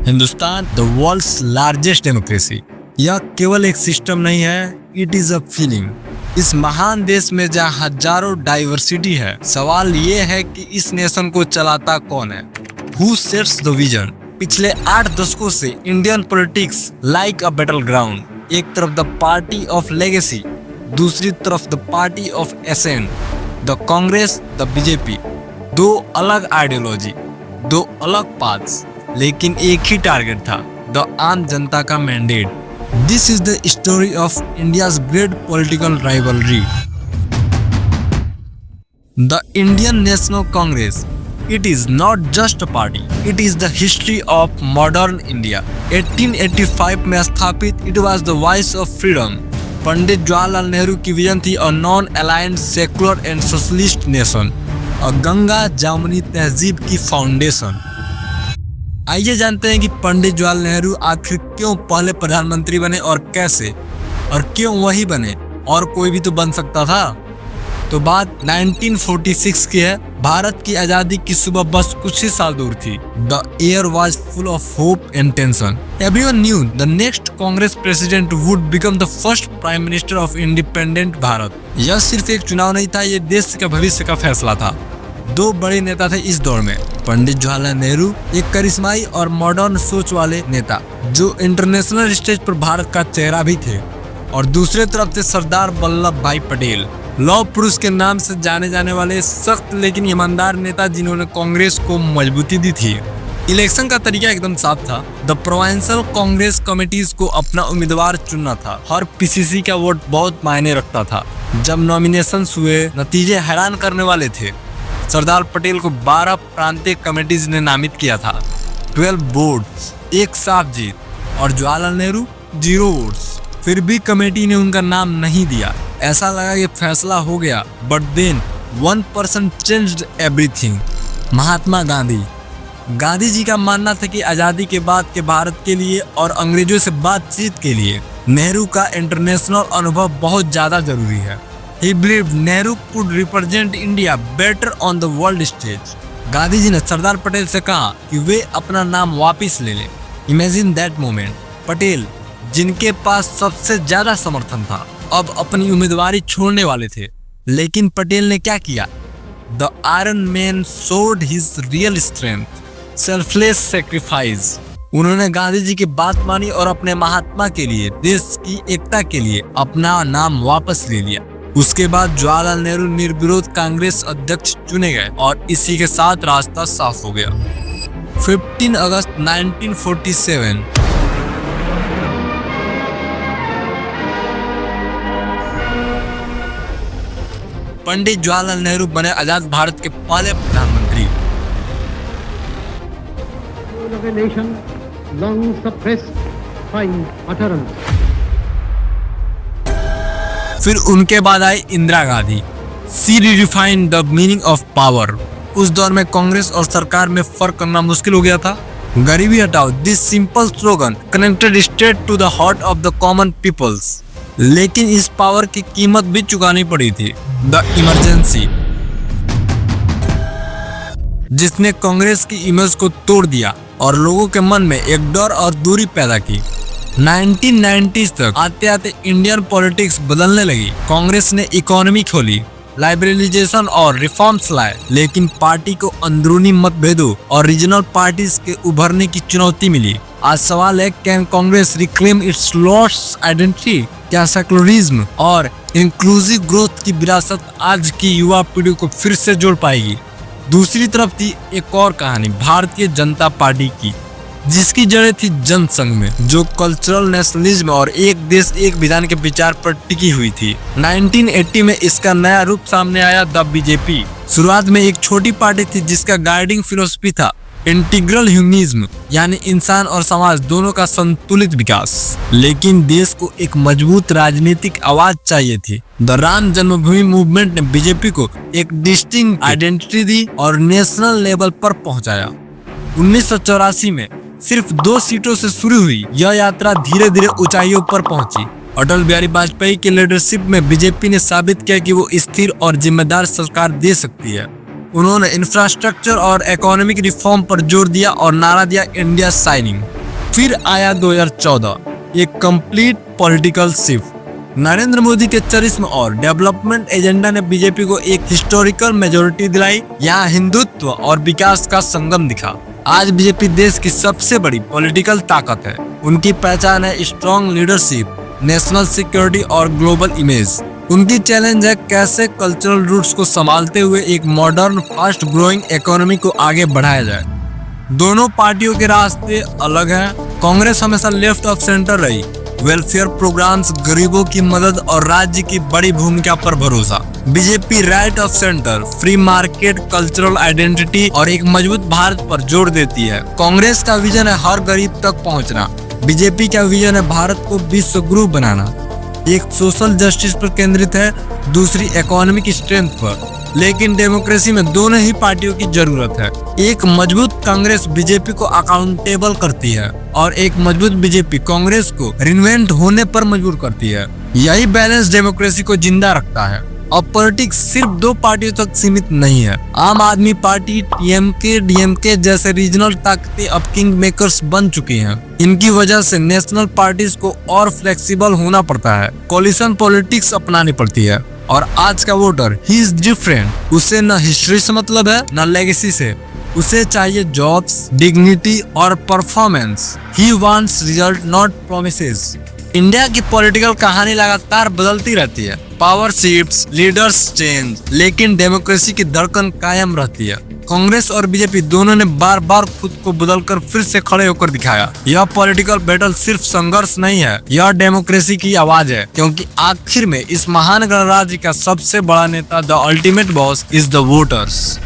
Hindustan the world's largest democracy. यह केवल एक सिस्टम नहीं है, इट इज अ फीलिंग। इस महान देश में जहाँ हजारों डाइवर्सिटी है, सवाल ये है कि इस नेशन को चलाता कौन है? Who sets the vision? पिछले 8 दशकों से Indian politics like a battle ground. एक तरफ द पार्टी ऑफ लेगेसी, दूसरी तरफ the party of accent, the Congress, the BJP. दो अलग आइडियोलॉजी, दो अलग पाथ्स, लेकिन एक ही टारगेट था, द आम जनता का mandate. This is the story of India's great political rivalry, the Indian national Congress. It is not just a party, it is the history of modern India. 1885 में स्थापित, it was the voice of freedom. Pandit Jawaharlal Nehru की vision थी a non-aligned secular and socialist nation, और गंगा जामुनी तहजीब की foundation. आइए जानते हैं कि पंडित जवाहरलाल नेहरू आखिर क्यों पहले प्रधानमंत्री बने और कैसे, और क्यों वही बने, और कोई भी तो बन सकता था। तो बात 1946 की है। भारत की आजादी की सुबह बस कुछ ही साल दूर थी। The air was full of hope and tension. Everyone new the next Congress president would become the first prime minister of independent Bharat. यह सिर्फ एक चुनाव नहीं था, यह देश के भविष्य का फैसला था। दो बड़े नेता थे इस दौर में, पंडित जवाहरलाल नेहरू, एक करिश्माई और मॉडर्न सोच वाले नेता जो इंटरनेशनल स्टेज पर भारत का चेहरा भी थे, और दूसरे तरफ थे सरदार वल्लभ भाई पटेल, लौह पुरुष के नाम से जाने जाने वाले सख्त लेकिन ईमानदार नेता जिन्होंने कांग्रेस को मजबूती दी थी। इलेक्शन का तरीका एकदम साफ था। द प्रोविंशियल कांग्रेस कमेटीज को अपना उम्मीदवार चुनना था। हर पीसीसी का वोट बहुत मायने रखता था। जब नॉमिनेशन हुए, नतीजे हैरान करने वाले थे। सरदार पटेल को 12 प्रांतीय कमेटीज ने नामित किया था, 12 वोट्स, एक साफ जीत, और जवाहरलाल नेहरू 0 वोट्स। फिर भी कमेटी ने उनका नाम नहीं दिया। ऐसा लगा कि फैसला हो गया, but then 1 person changed everything. Mahatma Gandhi ji का मानना था कि आज़ादी के बाद के भारत के लिए और अंग्रेजों से बातचीत के लिए नेहरू का इंटरनेशनल अनुभव बहुत ज़्यादा जरूरी है। He believed Nehru could represent India better on the world stage. Gandhi ji ने सरदार पटेल से कहा कि वे अपना नाम वापस ले लें। Imagine that moment. पटेल, जिनके पास सबसे ज्यादा समर्थन था, अब अपनी उम्मीदवारी छोड़ने वाले थे। लेकिन पटेल ने क्या किया? The iron man showed his real strength, selfless sacrifice. उन्होंने गांधी जी की बात मानी और अपने महात्मा के लिए, देश की एकता के लिए अपना नाम वापस ले लिया। उसके बाद जवाहरलाल नेहरू निर्विरोध कांग्रेस अध्यक्ष चुने गए और इसी के साथ रास्ता साफ हो गया। 15 अगस्त 1947 पंडित जवाहरलाल नेहरू बने आजाद भारत के पहले प्रधानमंत्री। फिर उनके बाद आई Indira Gandhi. She redefined the meaning of power. उस दौर में कांग्रेस और सरकार में फर्क करना मुश्किल हो गया था। गरीबी हटाओ, this simple slogan connected straight to the heart of the common peoples. लेकिन इस पावर की कीमत भी चुकानी पड़ी थी, द इमरजेंसी, जिसने कांग्रेस की इमेज को तोड़ दिया और लोगों के मन में एक डर और दूरी पैदा की। 1990s तक आते आते इंडियन पॉलिटिक्स बदलने लगी। कांग्रेस ने इकोनॉमी खोली, लाइबरलाइजेशन और रिफॉर्म्स लाए, लेकिन पार्टी को अंदरूनी मतभेदों और रीजनल पार्टीज के उभरने की चुनौती मिली। आज सवाल है, can Congress reclaim it's lost identity? क्या सेकुलरिज्म और इंक्लूसिव ग्रोथ की विरासत आज की युवा पीढ़ी को फिर से जोड़ पाएगी? दूसरी तरफ थी एक और कहानी, भारतीय जनता पार्टी की, जिसकी जड़ें थी जनसंघ में, जो कल्चरल नेशनलिज्म और एक देश एक विधान के विचार पर टिकी हुई थी। 1980 में इसका नया रूप सामने आया, द बीजेपी। शुरुआत में एक छोटी पार्टी थी जिसका गाइडिंग फिलोसफी था इंटीग्रल ह्यूमनिज्म, यानी इंसान और समाज दोनों का संतुलित विकास। लेकिन देश को एक मजबूत राजनीतिक आवाज चाहिए थी। द राम जन्मभूमि मूवमेंट ने बीजेपी को एक डिस्टिंक्ट आइडेंटिटी दी और नेशनल लेवल पर पहुंचाया। 1984 में सिर्फ 2 सीटों से शुरू हुई यह यात्रा धीरे धीरे ऊंचाइयों पर पहुंची। अटल बिहारी वाजपेयी की लीडरशिप में बीजेपी ने साबित किया कि वो स्थिर और जिम्मेदार सरकार दे सकती है। उन्होंने इंफ्रास्ट्रक्चर और इकोनॉमिक रिफॉर्म पर जोर दिया और नारा दिया, इंडिया शाइनिंग। फिर आया 2014, एक complete political shift. Narendra Modi के चरिस्म और डेवलपमेंट एजेंडा ने बीजेपी को एक हिस्टोरिकल मेजोरिटी दिलाई। यहाँ हिंदुत्व और विकास का संगम दिखा। आज बीजेपी देश की सबसे बड़ी पॉलिटिकल ताकत है। उनकी पहचान है स्ट्रॉन्ग लीडरशिप, नेशनल सिक्योरिटी और ग्लोबल इमेज। उनकी चैलेंज है कैसे कल्चरल रूट्स को संभालते हुए एक मॉडर्न फास्ट ग्रोइंग इकोनॉमी को आगे बढ़ाया जाए। दोनों पार्टियों के रास्ते अलग हैं। कांग्रेस हमेशा लेफ्ट ऑफ सेंटर रही, वेलफेयर प्रोग्राम्स, गरीबों की मदद और राज्य की बड़ी भूमिका पर भरोसा। BJP right of centre, free market, cultural identity और एक मजबूत भारत पर जोर देती है। कांग्रेस का विजन है हर गरीब तक पहुंचना, बीजेपी का विजन है भारत को विश्व गुरु बनाना। एक सोशल जस्टिस पर केंद्रित है, दूसरी इकोनॉमिक स्ट्रेंथ पर। लेकिन डेमोक्रेसी में दोनों ही पार्टियों की जरूरत है। एक मजबूत कांग्रेस बीजेपी को अकाउंटेबल करती है और एक मजबूत बीजेपी कांग्रेस को रिन्वेंट होने पर मजबूर करती है। यही बैलेंस डेमोक्रेसी को जिंदा रखता है। अब पॉलिटिक्स सिर्फ दो पार्टियों तक सीमित नहीं है। आम आदमी पार्टी, टीएमके, डीएमके जैसे रीजनल ताकतें अब किंग मेकर्स बन चुकी हैं। इनकी वजह से नेशनल पार्टीज को और फ्लेक्सिबल होना पड़ता है, कोलिशन पॉलिटिक्स अपनानी पड़ती है। और आज का वोटर ही इज डिफरेंट। उसे न हिस्ट्री से मतलब है न लेगेसी से। उसे चाहिए जॉब्स, डिग्निटी और performance. He wants result, not promises. India की पॉलिटिकल कहानी लगातार बदलती रहती है। पावर शिफ्ट्स, लीडर्स चेंज, लेकिन डेमोक्रेसी की धड़कन कायम रहती है। कांग्रेस और बीजेपी दोनों ने बार बार खुद को बदलकर फिर से खड़े होकर दिखाया। यह पॉलिटिकल बैटल सिर्फ संघर्ष नहीं है, यह डेमोक्रेसी की आवाज है। क्योंकि आखिर में इस महान गणराज्य का सबसे बड़ा नेता, the ultimate boss, is the voters.